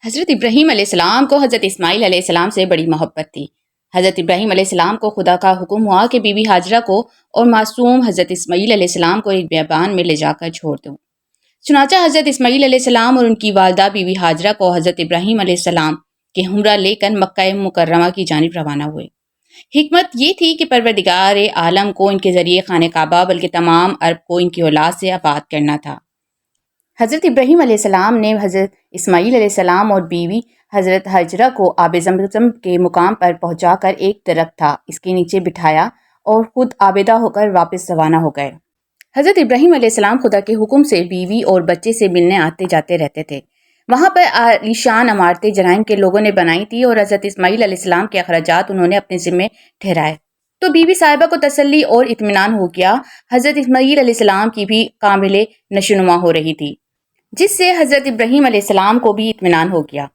حضرت ابراہیم علیہ السلام کو حضرت اسماعیل علیہ السلام سے بڑی محبت تھی۔ حضرت ابراہیم علیہ السلام کو خدا کا حکم ہوا کہ بی بی ہاجرہ کو اور معصوم حضرت اسماعیل علیہ السلام کو ایک بیابان میں لے جا کر چھوڑ دو۔ چنانچہ حضرت اسماعیل علیہ السلام اور ان کی والدہ بی بی ہاجرہ کو حضرت ابراہیم علیہ السلام کے ہمراہ لے کر مکہ مکرمہ کی جانب روانہ ہوئے۔ حکمت یہ تھی کہ پروردگار عالم کو ان کے ذریعے خانہ کعبہ بلکہ تمام عرب کو ان کی اولاد سے آباد کرنا تھا۔ حضرت ابراہیم علیہ السلام نے حضرت اسماعیل علیہ السلام اور بیوی حضرت ہاجرہ کو آب زمزم کے مقام پر پہنچا کر ایک درخت تھا اس کے نیچے بٹھایا اور خود آبیدہ ہو کر واپس روانہ ہو گئے۔ حضرت ابراہیم علیہ السلام خدا کے حکم سے بیوی اور بچے سے ملنے آتے جاتے رہتے تھے۔ وہاں پر عالیشان عمارتیں جرائم کے لوگوں نے بنائی تھی اور حضرت اسماعیل علیہ السلام کے اخراجات انہوں نے اپنے ذمے ٹھہرائے تو بی بی صاحبہ کو تسلی اور اطمینان ہو گیا۔ حضرت اسماعیل علیہ السلام کی بھی کامل نشوونما ہو رہی تھی جس سے حضرت ابراہیم علیہ السلام کو بھی اطمینان ہو گیا۔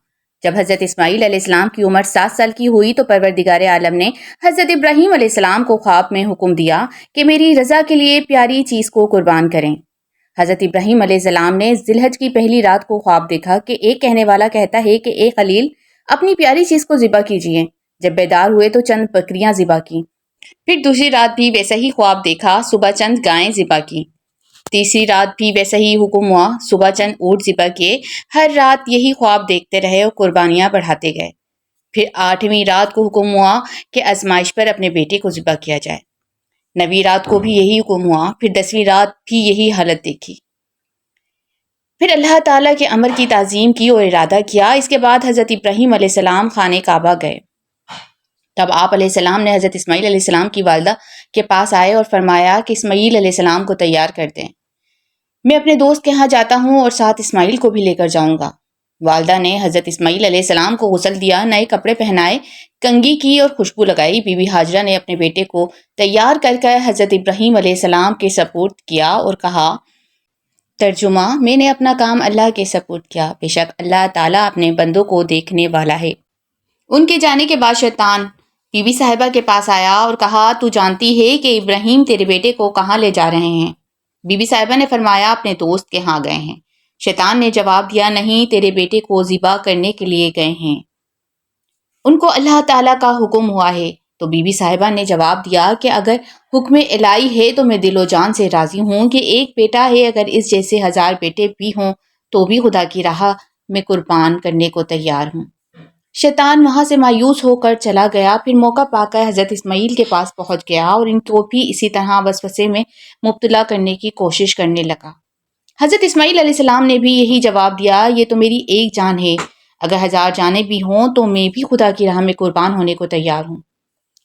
جب حضرت اسماعیل علیہ السلام کی عمر 7 سال کی ہوئی تو پروردگار عالم نے حضرت ابراہیم علیہ السلام کو خواب میں حکم دیا کہ میری رضا کے لیے پیاری چیز کو قربان کریں۔ حضرت ابراہیم علیہ السلام نے ذی الحج کی پہلی رات کو خواب دیکھا کہ ایک کہنے والا کہتا ہے کہ اے خلیل اپنی پیاری چیز کو ذبح کیجیے۔ جب بیدار ہوئے تو چند بکریاں ذبح کی۔ پھر دوسری رات بھی ویسا ہی خواب دیکھا، صبح چند گائیں ذبح کی۔ تیسری رات بھی ویسا ہی حکم ہوا، صبح چند اونٹ ذبح کیے۔ ہر رات یہی خواب دیکھتے رہے اور قربانیاں بڑھاتے گئے۔ پھر 8ویں رات کو حکم ہوا کہ آزمائش پر اپنے بیٹے کو ذبح کیا جائے۔ 9ویں رات کو بھی یہی حکم ہوا۔ پھر 10ویں رات بھی یہی حالت دیکھی۔ پھر اللہ تعالیٰ کے امر کی تعظیم کی اور ارادہ کیا۔ اس کے بعد حضرت ابراہیم علیہ السلام خانہ کعبہ گئے۔ تب آپ علیہ السلام نے حضرت اسماعیل علیہ السلام کی والدہ کے پاس آئے اور فرمایا کہ اسماعیل علیہ السلام کو تیار کر دیں، میں اپنے دوست کے ہاں جاتا ہوں اور ساتھ اسماعیل کو بھی لے کر جاؤں گا۔ والدہ نے حضرت اسماعیل علیہ السلام کو غسل دیا، نئے کپڑے پہنائے، کنگھی کی اور خوشبو لگائی۔ بی بی ہاجرہ نے اپنے بیٹے کو تیار کر حضرت ابراہیم علیہ السلام کے سپرد کیا اور کہا، ترجمہ: میں نے اپنا کام اللہ کے سپرد کیا، بے شک اللہ تعالیٰ اپنے بندوں کو دیکھنے والا ہے۔ ان کے جانے کے بعد شیطان بی بی صاحبہ کے پاس آیا اور کہا، تو جانتی ہے کہ ابراہیم تیرے بیٹے کو کہاں لے جا رہے ہیں؟ بی بی صاحبہ نے فرمایا، اپنے دوست کے ہاں گئے ہیں۔ شیطان نے جواب دیا، نہیں، تیرے بیٹے کو ذبح کرنے کے لیے گئے ہیں، ان کو اللہ تعالیٰ کا حکم ہوا ہے۔ تو بی بی صاحبہ نے جواب دیا کہ اگر حکم الہی ہے تو میں دل و جان سے راضی ہوں کہ ایک بیٹا ہے، اگر اس جیسے 1000 بیٹے بھی ہوں تو بھی خدا کی راہ میں قربان کرنے کو تیار ہوں۔ شیطان وہاں سے مایوس ہو کر چلا گیا۔ پھر موقع پا کر حضرت اسماعیل کے پاس پہنچ گیا اور ان کو بھی اسی طرح وسوسے میں مبتلا کرنے کی کوشش کرنے لگا۔ حضرت اسماعیل علیہ السلام نے بھی یہی جواب دیا، یہ تو میری ایک جان ہے، اگر 1000 جانیں بھی ہوں تو میں بھی خدا کی راہ میں قربان ہونے کو تیار ہوں۔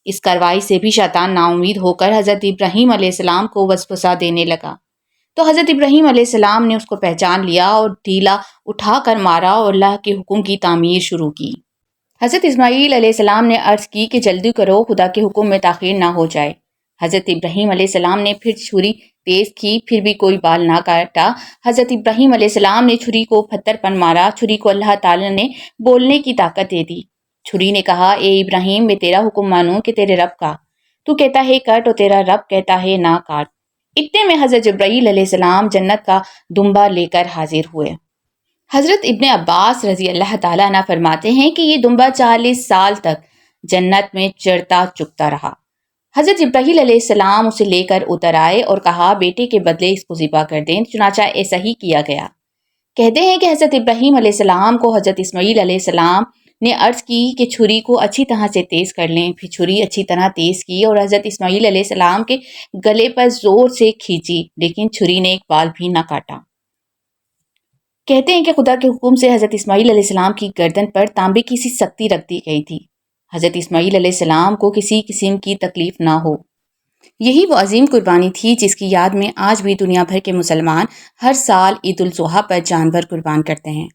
اس کارروائی سے بھی شیطان نا امید ہو کر حضرت ابراہیم علیہ السلام کو وسوسہ دینے لگا۔ تو حضرت ابراہیم علیہ السلام نے اس کو پہچان لیا اور ڈھیلا اٹھا کر مارا اور اللہ کے حکم کی تعمیر شروع کی۔ حضرت اسماعیل علیہ السلام نے عرض کی کہ جلدی کرو، خدا کے حکم میں تاخیر نہ ہو جائے۔ حضرت ابراہیم علیہ السلام نے پھر چھری تیز کی، پھر بھی کوئی بال نہ کاٹا۔ حضرت ابراہیم علیہ السلام نے چھری کو پتھر پر مارا۔ چھری کو اللہ تعالیٰ نے بولنے کی طاقت دے دی۔ چھری نے کہا، اے ابراہیم، میں تیرا حکم مانوں کہ تیرے رب کا، تو کہتا ہے کاٹ اور تیرا رب کہتا ہے نہ کاٹ۔ اتنے میں حضرت جبرائیل علیہ السلام جنت کا دمبا لے کر حاضر ہوئے۔ حضرت ابن عباس رضی اللہ تعالیٰ عنہ فرماتے ہیں کہ یہ دمبا 40 سال تک جنت میں چرتا چکتا رہا۔ حضرت جبرائیل علیہ السلام اسے لے کر اتر آئے اور کہا، بیٹے کے بدلے اس کو ذبح کر دیں۔ چنانچہ ایسا ہی کیا گیا۔ کہتے ہیں کہ حضرت ابراہیم علیہ السلام کو حضرت اسماعیل علیہ السلام نے عرض کی کہ چھری کو اچھی طرح سے تیز کر لیں۔ پھر چھری اچھی طرح تیز کی اور حضرت اسماعیل علیہ السلام کے گلے پر زور سے کھینچی، لیکن چھری نے ایک بال بھی نہ کاٹا۔ کہتے ہیں کہ خدا کے حکم سے حضرت اسماعیل علیہ السلام کی گردن پر تانبے کی سی سکتی رکھ دی گئی تھی، حضرت اسماعیل علیہ السلام کو کسی قسم کی تکلیف نہ ہو۔ یہی وہ عظیم قربانی تھی جس کی یاد میں آج بھی دنیا بھر کے مسلمان ہر سال عید الاضحیٰ پر جانور قربان کرتے ہیں۔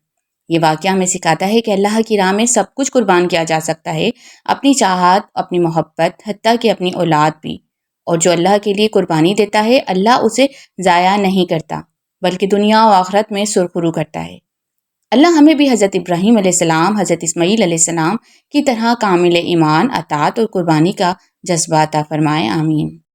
یہ واقعہ ہمیں سکھاتا ہے کہ اللہ کی راہ میں سب کچھ قربان کیا جا سکتا ہے، اپنی چاہت، اپنی محبت، حتیٰ کہ اپنی اولاد بھی۔ اور جو اللہ کے لیے قربانی دیتا ہے، اللہ اسے ضائع نہیں کرتا بلکہ دنیا و آخرت میں سرخرو کرتا ہے۔ اللہ ہمیں بھی حضرت ابراہیم علیہ السلام، حضرت اسماعیل علیہ السلام کی طرح کامل ایمان، اطاعت اور قربانی کا جذبہ عطا فرمائے، آمین۔